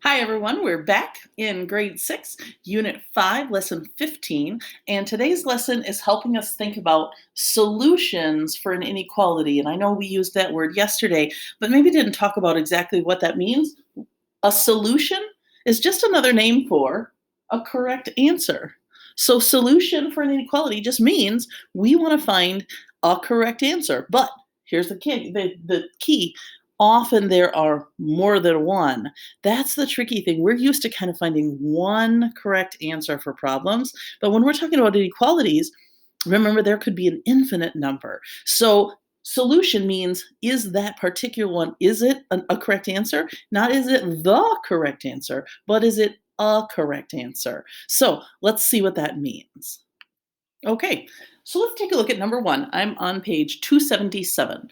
Hi, everyone. We're back in grade 6, unit 5, lesson 15. And today's lesson is helping us think about solutions for an inequality. And I know we used that word yesterday, but maybe didn't talk about exactly what that means. A solution is just another name for a correct answer. So, solution for an inequality just means we want to find a correct answer. But here's the key. Often there are more than one. That's the tricky thing. We're used to kind of finding one correct answer for problems. But when we're talking about inequalities, remember there could be an infinite number. So solution means is that particular one, is it a correct answer? Not is it the correct answer, but is it a correct answer? So let's see what that means. Okay, so let's take a look at number one. I'm on page 277.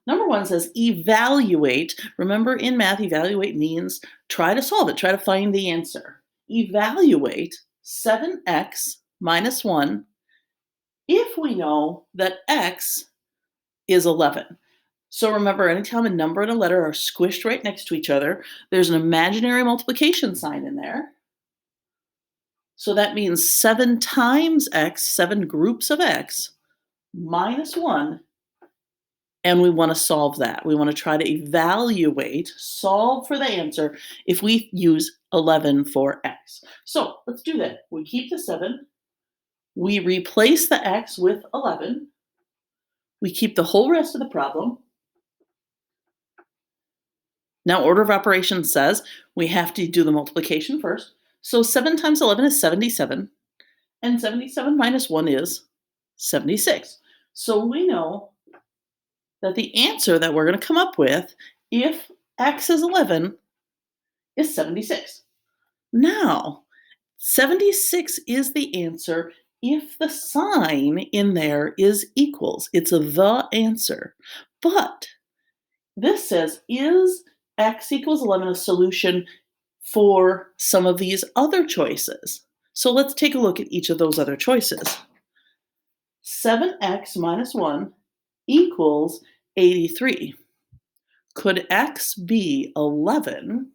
Number one says evaluate. Remember in math, evaluate means try to solve it, try to find the answer. Evaluate 7x minus 1 if we know that x is 11. So remember, anytime a number and a letter are squished right next to each other, there's an imaginary multiplication sign in there. So that means 7 times x, 7 groups of x, minus 1, and we want to solve that. We want to try to evaluate, solve for the answer if we use 11 for x. So let's do that. We keep the 7. We replace the x with 11. We keep the whole rest of the problem. Now, order of operations says we have to do the multiplication first. So 7 times 11 is 77, and 77 minus 1 is 76. So we know that the answer that we're going to come up with, if x is 11, is 76. Now, 76 is the answer if the sign in there is equals. It's the answer. But this says, is x equals 11 a solution for some of these other choices? So let's take a look at each of those other choices. 7x minus 1 equals 83. Could x be 11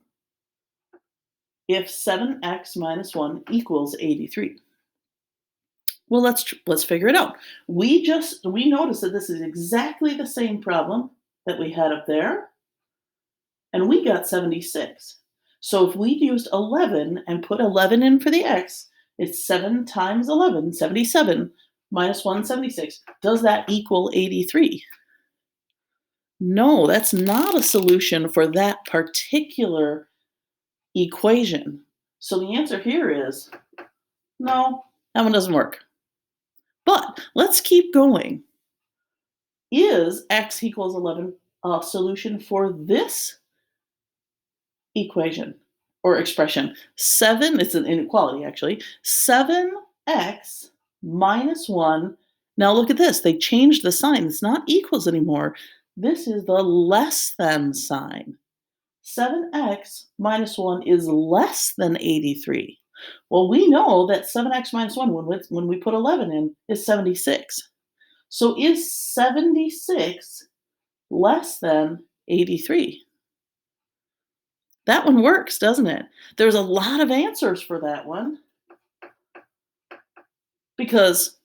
if 7x minus 1 equals 83? Well, let's figure it out. We notice that this is exactly the same problem that we had up there, and we got 76. So if we used 11 and put 11 in for the x, it's 7 times 11, 77, minus 1, 76. Does that equal 83? No, that's not a solution for that particular equation. So the answer here is no, that one doesn't work. But let's keep going. Is x equals 11 a solution for this equation or expression? 7, it's an inequality actually. 7x minus 1. Now look at this. They changed the sign. It's not equals anymore. This is the less than sign. 7x minus 1 is less than 83. Well, we know that 7x minus 1, when we put 11 in, is 76. So is 76 less than 83? That one works, doesn't it? There's a lot of answers for that one because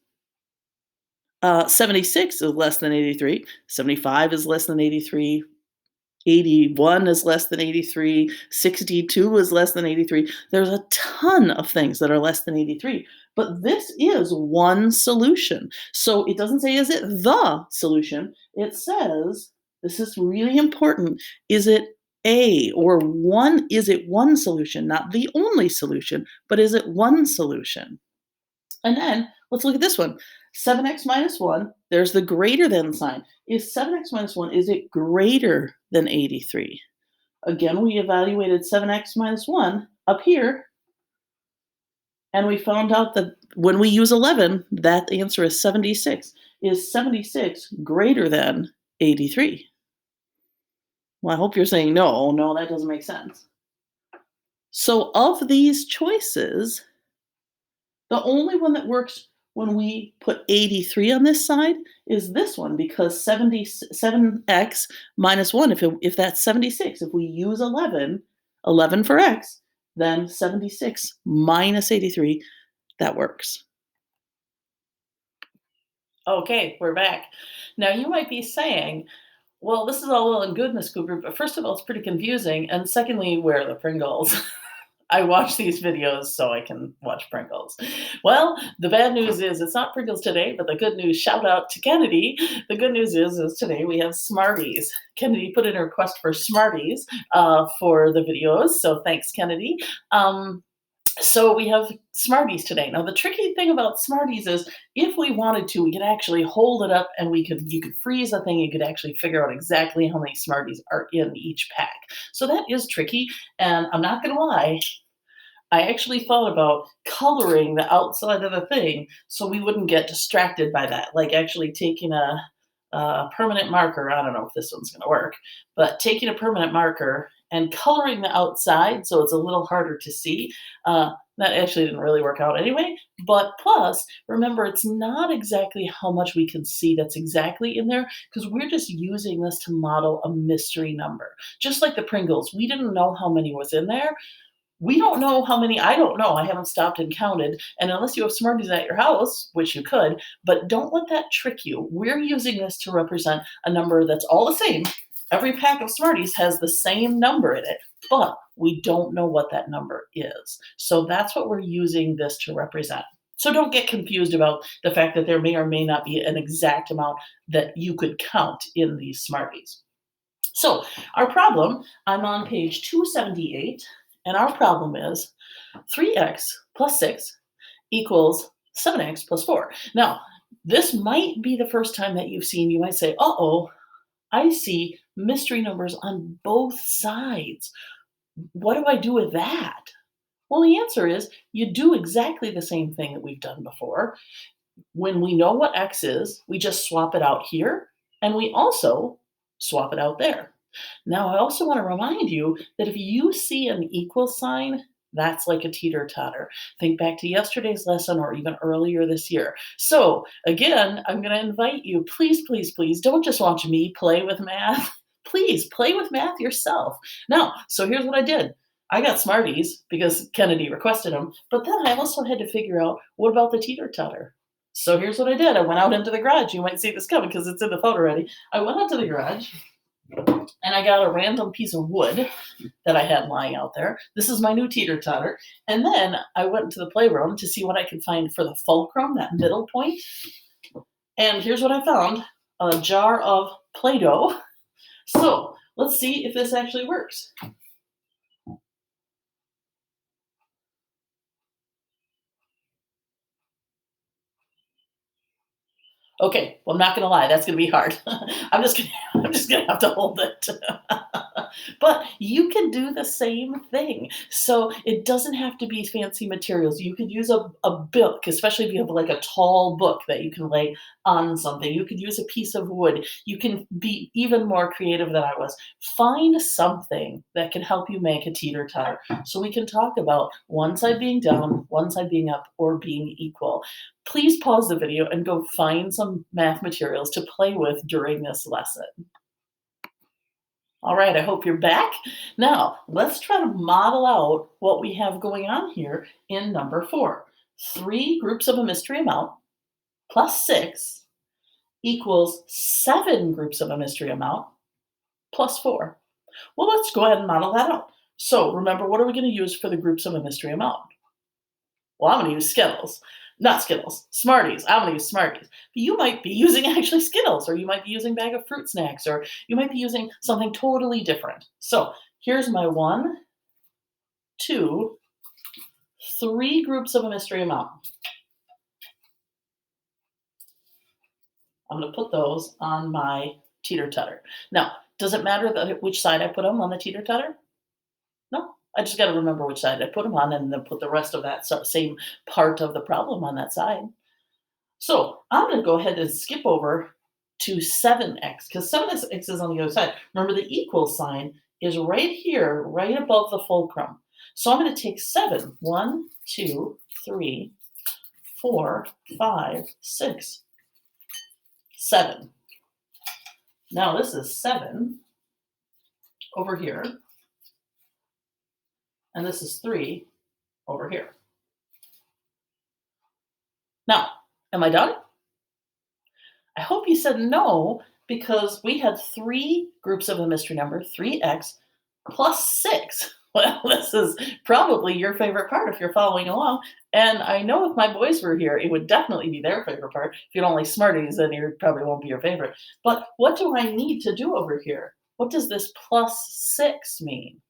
76 is less than 83, 75 is less than 83, 81 is less than 83, 62 is less than 83. There's a ton of things that are less than 83, but this is one solution. So it doesn't say, is it the solution? It says, this is really important, is it a or one? Is it one solution? Not the only solution, but is it one solution? And then let's look at this one. 7x minus 1, there's the greater than sign. Is 7x minus 1, is it greater than 83? Again, we evaluated 7x minus 1 up here, and we found out that when we use 11, that answer is 76. Is 76 greater than 83? Well, I hope you're saying no. No, that doesn't make sense. So of these choices, the only one that works when we put 83 on this side is this one, because 77x minus 1, if that's 76, if we use 11, 11 for x, then 76 minus 83, that works. Okay, we're back. Now you might be saying, well, this is all well and good, Miss Cooper, but first of all, it's pretty confusing. And secondly, where are the Pringles? I watch these videos so I can watch Pringles. Well, the bad news is it's not Pringles today, but the good news, shout out to Kennedy. The good news is today we have Smarties. Kennedy put in a request for Smarties for the videos, so thanks, Kennedy. So we have Smarties today. Now the tricky thing about Smarties is if we wanted to, we could actually hold it up and you could freeze the thing, you could actually figure out exactly how many Smarties are in each pack. So that is tricky, and I'm not gonna lie, I actually thought about coloring the outside of the thing so we wouldn't get distracted by that, like actually taking a permanent marker. I don't know if this one's going to work, but taking a permanent marker and coloring the outside so it's a little harder to see. That actually didn't really work out anyway. But plus, remember, it's not exactly how much we can see that's exactly in there because we're just using this to model a mystery number. Just like the Pringles, we didn't know how many was in there. We don't know how many. I don't know. I haven't stopped and counted. And unless you have Smarties at your house, which you could, but don't let that trick you. We're using this to represent a number that's all the same. Every pack of Smarties has the same number in it, but we don't know what that number is. So that's what we're using this to represent. So don't get confused about the fact that there may or may not be an exact amount that you could count in these Smarties. So our problem, I'm on page 278. And our problem is 3x plus 6 equals 7x plus 4. Now, this might be the first time that you've seen, you might say, uh-oh, I see mystery numbers on both sides. What do I do with that? Well, the answer is you do exactly the same thing that we've done before. When we know what x is, we just swap it out here, and we also swap it out there. Now, I also want to remind you that if you see an equal sign, that's like a teeter-totter. Think back to yesterday's lesson or even earlier this year. So, again, I'm going to invite you, please, please, please, don't just watch me play with math. Please play with math yourself. Now, so here's what I did. I got Smarties because Kennedy requested them, but then I also had to figure out what about the teeter-totter? So here's what I did. I went out into the garage. You might see this coming because it's in the photo already. I went out to the garage and I got a random piece of wood that I had lying out there. This is my new teeter-totter. And then I went into the playroom to see what I could find for the fulcrum, that middle point. And here's what I found, a jar of Play-Doh. So let's see if this actually works. Okay, well, I'm not gonna lie, that's gonna be hard. I'm just gonna have to hold it. But you can do the same thing. So it doesn't have to be fancy materials. You could use a book, especially if you have like a tall book that you can lay on something. You could use a piece of wood. You can be even more creative than I was. Find something that can help you make a teeter-totter. So we can talk about one side being down, one side being up, or being equal. Please pause the video and go find some math materials to play with during this lesson. All right, I hope you're back. Now, let's try to model out what we have going on here in number 4. 3 groups of a mystery amount plus 6 equals 7 groups of a mystery amount plus 4. Well, let's go ahead and model that out. So remember, what are we going to use for the groups of a mystery amount? Well, I'm going to use Skittles. Not Skittles, Smarties. I'm going to use Smarties. But you might be using actually Skittles, or you might be using bag of fruit snacks, or you might be using something totally different. So here's my 1, 2, 3 groups of a mystery amount. I'm going to put those on my teeter-totter. Now, does it matter which side I put them on the teeter-totter? No, I just got to remember which side I put them on and then put the rest of that same part of the problem on that side. So I'm going to go ahead and skip over to 7x because 7x is on the other side. Remember, the equal sign is right here, right above the fulcrum. So I'm going to take 7. 1, 2, 3, 4, 5, 6, 7. Now this is 7 over here. and this is 3 over here. Now, am I done? I hope you said no, because we had 3 groups of a mystery number, 3x plus 6. Well, this is probably your favorite part if you're following along. And I know if my boys were here, it would definitely be their favorite part. If you don't like Smarties, then it probably won't be your favorite. But what do I need to do over here? What does this plus 6 mean?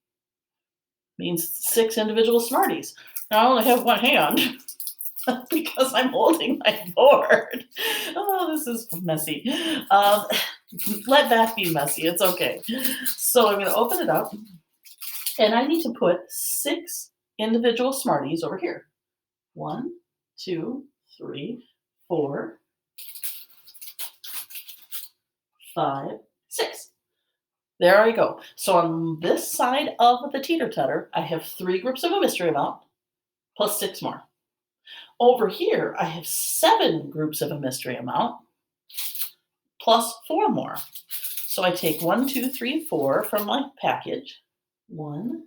It means 6 individual Smarties. Now, I only have one hand because I'm holding my board. Oh, this is messy. Let that be messy. It's okay. So I'm going to open it up. And I need to put 6 individual Smarties over here. 1, 2, 3, 4, 5, 6. There I go. So on this side of the teeter-totter, I have 3 groups of a mystery amount plus 6 more. Over here, I have 7 groups of a mystery amount plus 4 more. So I take 1, 2, 3, 4 from my package. 1,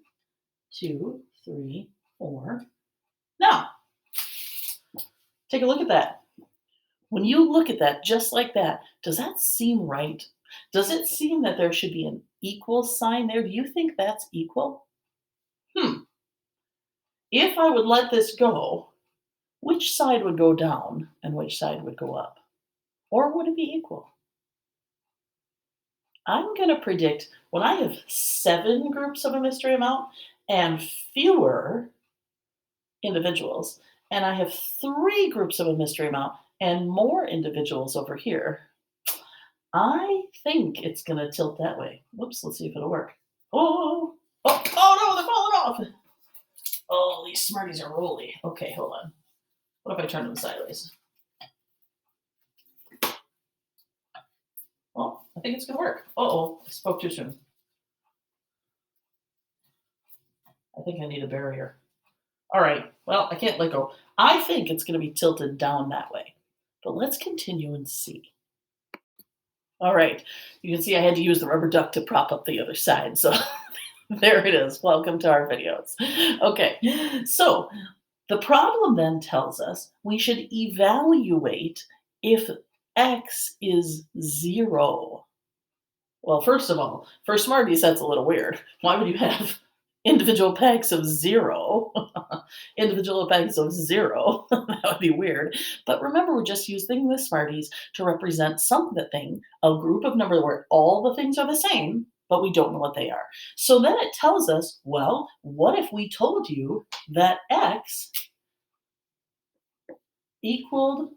2, 3, 4. Now, take a look at that. When you look at that just like that, does that seem right? Does it seem that there should be an equal sign there? Do you think that's equal? If I would let this go, which side would go down and which side would go up? Or would it be equal? I'm going to predict when I have 7 groups of a mystery amount and fewer individuals, and I have 3 groups of a mystery amount and more individuals over here, I think it's going to tilt that way. Whoops, let's see if it'll work. Oh no, they're falling off. Oh, these Smarties are rolly. Okay, hold on. What if I turn them sideways? Well, I think it's going to work. Uh-oh, I spoke too soon. I think I need a barrier. All right, well, I can't let go. I think it's going to be tilted down that way. But let's continue and see. All right, you can see I had to use the rubber duck to prop up the other side. So there it is. Welcome to our videos. Okay, so the problem then tells us we should evaluate if x is 0. Well, first of all, for Smarties, that's a little weird. Why would you have individual pegs of 0? Individual pegs of 0. That would be weird. But remember, we're just using the Smarties to represent something, a group of numbers where all the things are the same, but we don't know what they are. So then it tells us, well, what if we told you that x equaled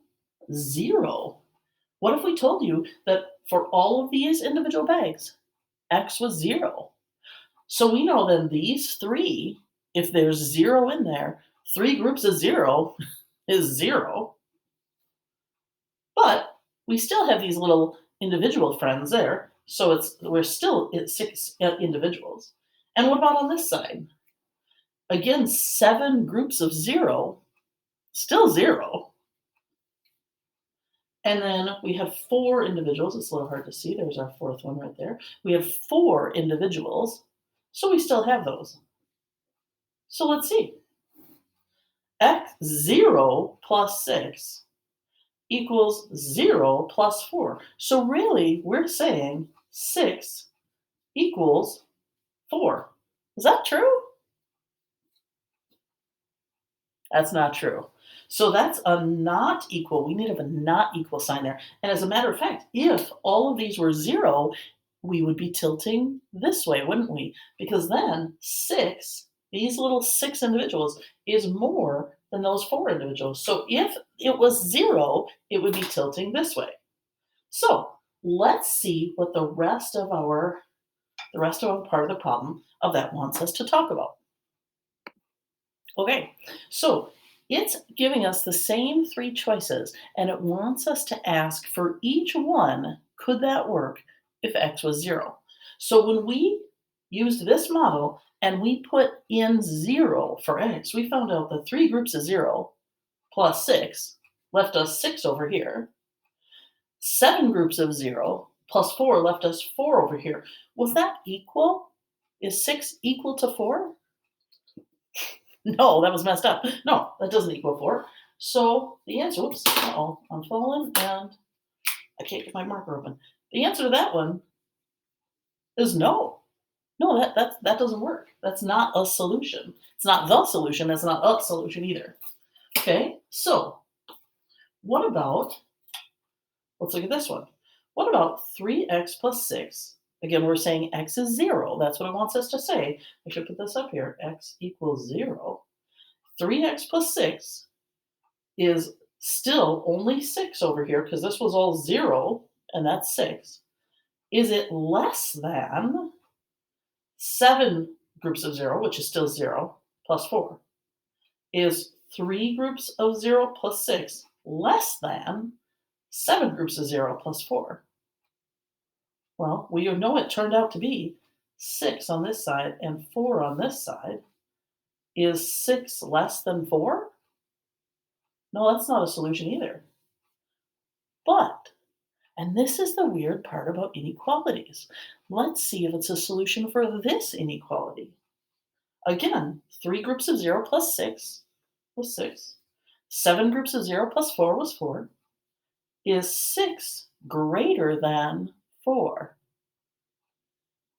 0? What if we told you that for all of these individual pegs, x was 0? So we know then these 3, if there's 0 in there, 3 groups of 0 is 0. But we still have these little individual friends there. So we're still at 6 individuals. And what about on this side? Again, 7 groups of 0, still 0. And then we have 4 individuals. It's a little hard to see. There's our 4th one right there. We have 4 individuals. So we still have those. So let's see. X0 plus 6 equals 0 plus 4. So really, we're saying 6 equals 4. Is that true? That's not true. So that's a not equal. We need a not equal sign there. And as a matter of fact, if all of these were 0, we would be tilting this way, wouldn't we? Because then 6, these little 6 individuals, is more than those 4 individuals. So if it was 0, it would be tilting this way. So let's see what the rest of our part of the problem of that wants us to talk about. Okay, so it's giving us the same 3 choices, and it wants us to ask for each one, could that work if x was 0? So when we used this model and we put in 0 for x, we found out that 3 groups of 0 plus 6 left us 6 over here. 7 groups of 0 plus 4 left us 4 over here. Was that equal? Is 6 equal to 4? No, that was messed up. No, that doesn't equal 4. So the answer, whoops, uh-oh, I'm falling and I can't get my marker open. The answer to that one is no. No, that doesn't work. That's not a solution. It's not the solution. That's not a solution either. Okay, so what about, let's look at this one. What about 3x plus 6? Again, we're saying x is 0. That's what it wants us to say. I should put this up here. X equals 0. 3x plus 6 is still only 6 over here because this was all 0, and that's 6. Is it less than 7 groups of 0, which is still 0, plus 4? Is 3 groups of 0 plus 6 less than 7 groups of 0 plus 4? Well, we know it turned out to be 6 on this side and 4 on this side. Is 6 less than 4? No, that's not a solution either. But, and this is the weird part about inequalities, let's see if it's a solution for this inequality. Again, 3 groups of 0 plus 6 was 6. 7 groups of 0 plus 4 was 4. Is 6 greater than 4?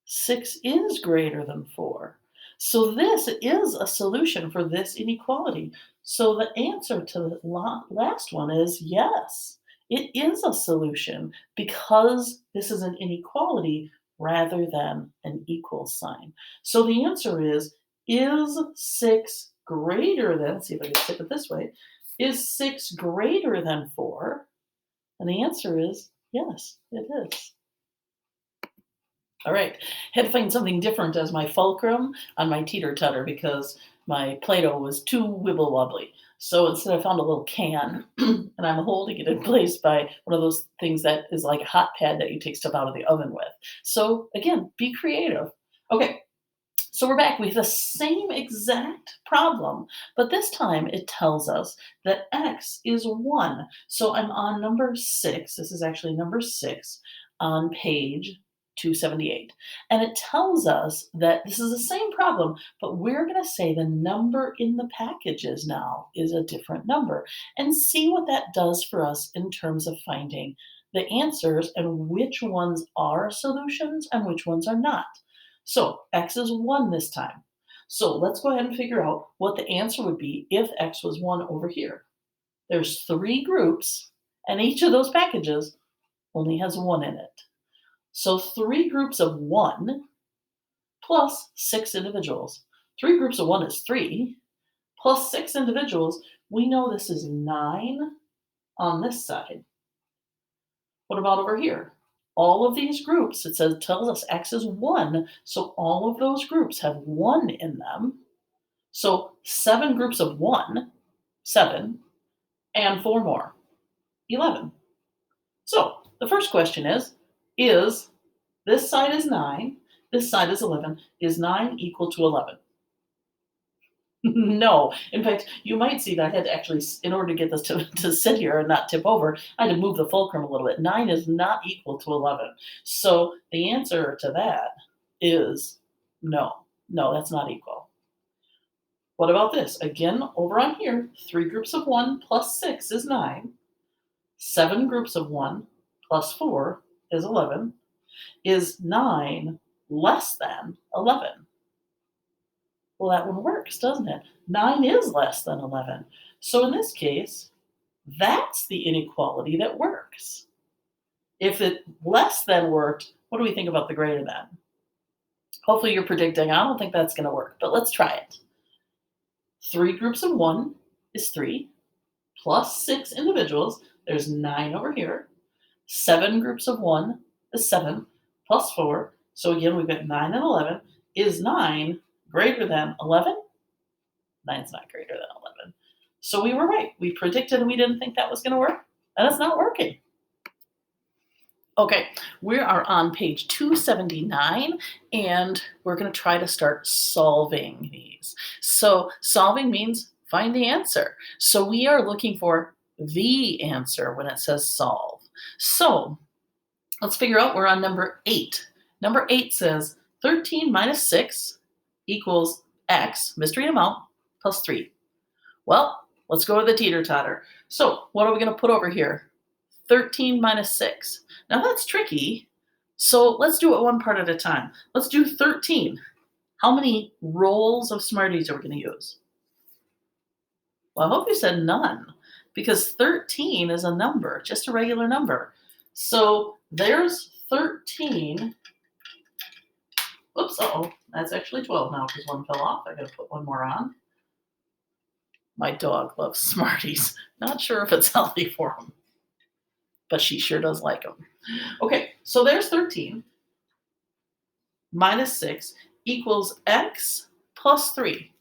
6 is greater than 4. So this is a solution for this inequality. So the answer to the last one is yes. It is a solution because this is an inequality rather than an equal sign. So the answer is 6 greater than, see if I can tip it this way, is 6 greater than 4? And the answer is yes, it is. All right, had to find something different as my fulcrum on my teeter-totter because my Play-Doh was too wibble-wobbly. So instead I found a little can and I'm holding it in place by one of those things that is like a hot pad that you take stuff out of the oven with. So again, be creative. Okay, so we're back. We have the same exact problem, but this time it tells us that x is 1. So I'm on number 6. This is actually number 6 on page 278. And it tells us that this is the same problem, but we're going to say the number in the packages now is a different number and see what that does for us in terms of finding the answers and which ones are solutions and which ones are not. So x is 1 this time. So let's go ahead and figure out what the answer would be if x was 1 over here. There's 3 groups, and each of those packages only has 1 in it. So 3 groups of 1 plus 6 individuals. 3 groups of 1 is 3, plus 6 individuals. We know this is 9 on this side. What about over here? All of these groups, it says, tells us x is 1, so all of those groups have 1 in them. So 7 groups of 1, 7, and 4 more, 11. So the first question is this side is 9, this side is 11. Is 9 equal to 11? No. In fact, you might see that I had to actually, in order to get this to sit here and not tip over, I had to move the fulcrum a little bit. 9 is not equal to 11. So the answer to that is no. No, that's not equal. What about this? Again, over on here, 3 groups of 1 plus 6 is 9. 7 groups of 1 plus 4 is 11. Is 9 less than 11? Well, that one works, doesn't it? 9 is less than 11. So in this case, that's the inequality that works. If it less than worked, what do we think about the greater than? Hopefully you're predicting, I don't think that's going to work, but let's try it. 3 groups of 1 is 3, plus 6 individuals, there's 9 over here. 7 groups of 1 is 7, plus 4, so again we've got 9 and 11. Is 9 greater than 11? 9 is not greater than 11. So we were right. We predicted and we didn't think that was going to work, and it's not working. Okay, we are on page 279, and we're going to try to start solving these. So solving means find the answer. So we are looking for the answer when it says solve. So let's figure out, we're on number 8. Number 8 says 13 minus 6 equals x, mystery amount, plus 3. Well, let's go to the teeter-totter. So what are we going to put over here? 13 minus 6. Now that's tricky. So let's do it one part at a time. Let's do 13. How many rolls of Smarties are we going to use? Well, I hope you said none, because 13 is a number, just a regular number. So there's 13. Oops, that's actually 12 now because one fell off. I got to put one more on. My dog loves Smarties. Not sure if it's healthy for him, but she sure does like them. Okay, so there's 13 minus 6 equals x plus 3.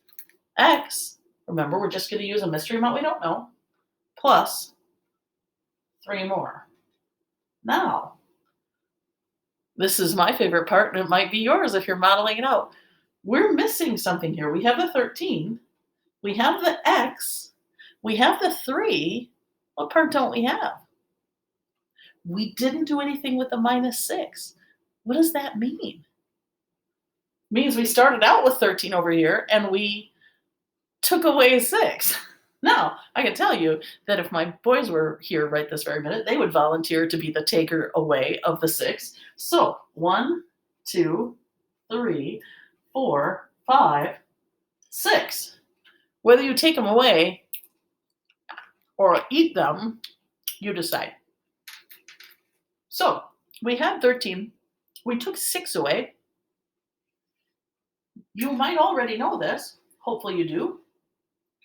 X, remember, we're just going to use a mystery amount we don't know, plus 3 more. Now, this is my favorite part, and it might be yours if you're modeling it out. We're missing something here. We have the 13. We have the x. We have the 3. What part don't we have? We didn't do anything with the minus 6. What does that mean? It means we started out with 13 over here, and we took away 6. Now, I can tell you that if my boys were here right this very minute, they would volunteer to be the taker away of the 6. So 1, 2, 3, 4, 5, 6. Whether you take them away or eat them, you decide. So we had 13. We took 6 away. You might already know this. Hopefully you do.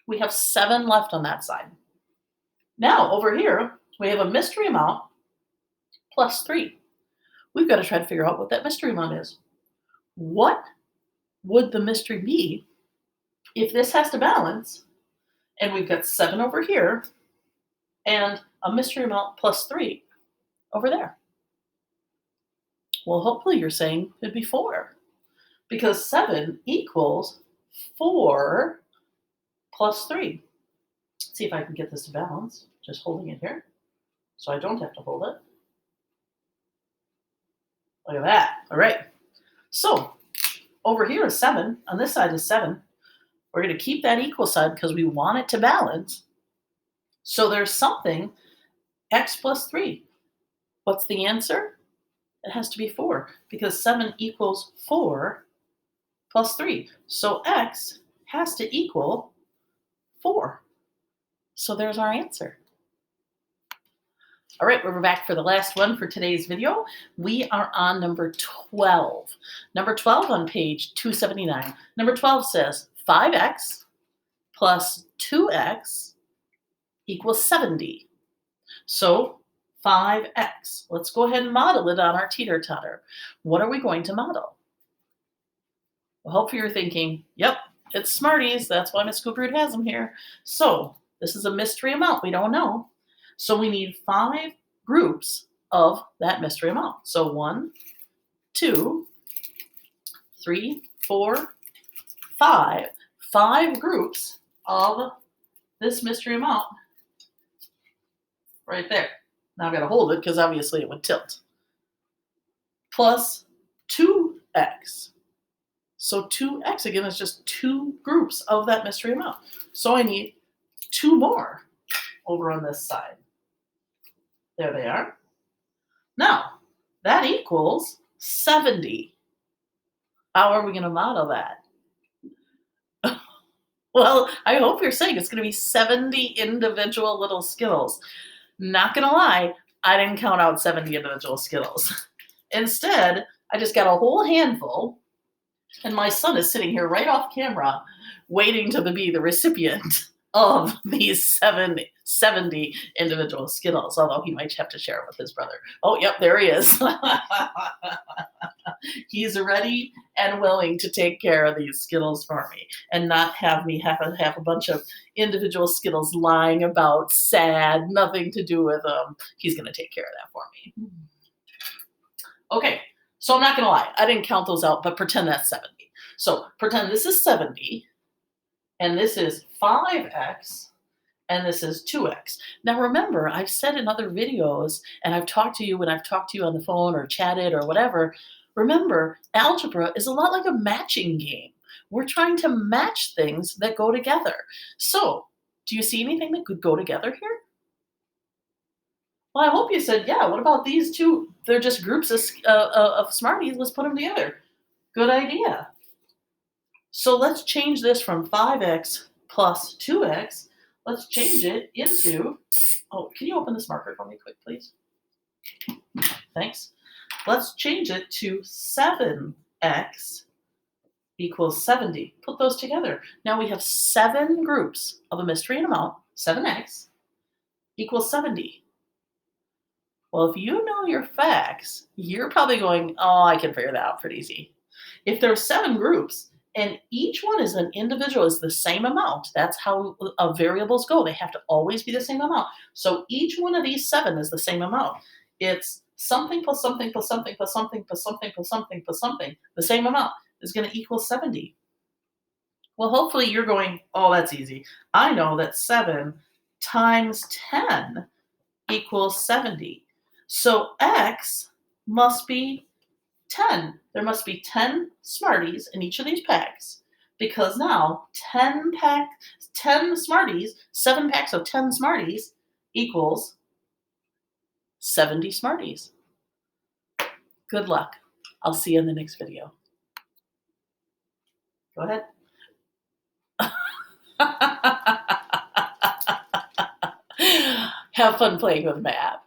We have 7 left on that side. Now, over here, we have a mystery amount plus 3. We've got to try to figure out what that mystery amount is. What would the mystery be if this has to balance, and we've got 7 over here, and a mystery amount plus 3 over there? Well, hopefully you're saying it'd be 4, because 7 equals 4 plus 3. Let's see if I can get this to balance, just holding it here, so I don't have to hold it. Look at that. All right. So over here is 7. On this side is 7. We're going to keep that equal sign because we want it to balance. So there's something, x plus 3. What's the answer? It has to be 4, because 7 equals 4 plus 3. So x has to equal 4. So there's our answer. All right, we're back for the last one for today's video. We are on number 12. Number 12 on page 279. Number 12 says 5x plus 2x equals 70. So 5x. Let's go ahead and model it on our teeter-totter. What are we going to model? Well, hopefully you're thinking, yep, it's Smarties. That's why Miss Cooper has them here. So this is a mystery amount. We don't know. So we need 5 groups of that mystery amount. So 1, 2, 3, 4, 5. 5 groups of this mystery amount right there. Now I've got to hold it because obviously it would tilt. Plus 2x. So 2x again is just 2 groups of that mystery amount. So I need 2 more over on this side. There they are. Now, that equals 70. How are we going to model that? Well, I hope you're saying it's going to be 70 individual little Skittles. Not going to lie, I didn't count out 70 individual Skittles. Instead, I just got a whole handful, and my son is sitting here right off camera waiting to be the recipient of these 70 individual Skittles, although he might have to share it with his brother. Oh, yep, there he is. He's ready and willing to take care of these Skittles for me and not have me have a bunch of individual Skittles lying about, sad, nothing to do with them. He's going to take care of that for me. Okay, so I'm not going to lie. I didn't count those out, but pretend that's 70. So pretend this is 70. And this is 5x, and this is 2x. Now remember, I've said in other videos, and I've talked to you when I've talked to you on the phone or chatted or whatever, remember, algebra is a lot like a matching game. We're trying to match things that go together. So, do you see anything that could go together here? Well, I hope you said, yeah, what about these two? They're just groups of Smarties. Let's put them together. Good idea. So let's change this from 5x plus 2x. Let's change it into, oh, can you open this marker for me quick, please? Thanks. Let's change it to 7x equals 70. Put those together. Now we have 7 groups of a mystery amount, 7x equals 70. Well, if you know your facts, you're probably going, oh, I can figure that out pretty easy. If there are 7 groups and each one is an individual, is the same amount, that's how variables go. They have to always be the same amount. So each one of these 7 is the same amount. It's something plus something plus something plus something plus something plus something plus something. The same amount is going to equal 70. Well, hopefully you're going, oh, that's easy. I know that 7 times 10 equals 70. So x must be 10. There must be 10 Smarties in each of these packs because now 10 Smarties, 7 packs of 10 Smarties equals 70 Smarties. Good luck. I'll see you in the next video. Go ahead. Have fun playing with math.